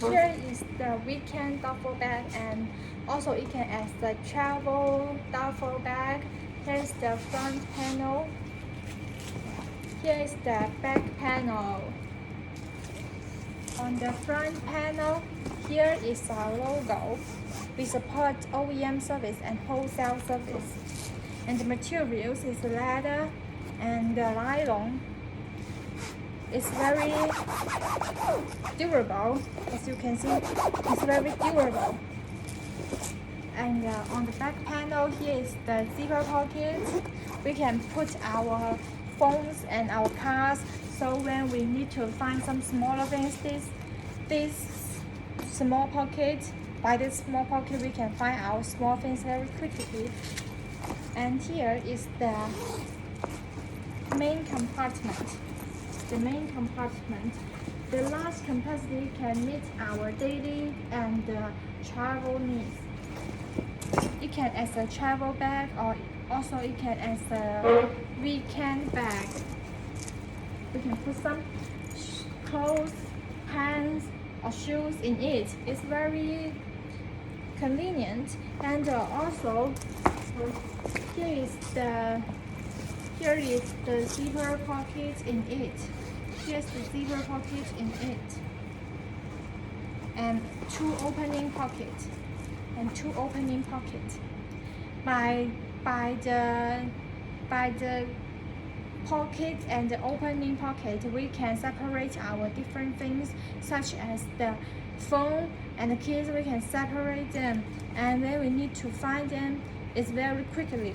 Here is the weekend duffel bag, and also it can as the travel duffel bag. Here's the front panel. Here is the back panel. On the front panel, here is our logo. We support OEM service and wholesale service. And the materials is leather and nylon. It's very durable, as you can see. It's very durable. And on the back panel, here is the zipper pocket. We can put our phones and our cards. So when we need to find some smaller things, this small pocket, by this small pocket, we can find our small things very quickly. And here is the main compartment. The main compartment. The large capacity can meet our daily and travel needs. It can as a travel bag, or also it can as a weekend bag. We can put some clothes, pants, or shoes in it. It's very convenient. And also here is the zipper pocket in it. Here's the zipper pocket in it, and two opening pockets. By the pocket and the opening pocket, we can separate our different things, such as the phone and the keys. We can separate them, and when we need to find them, it's very quickly.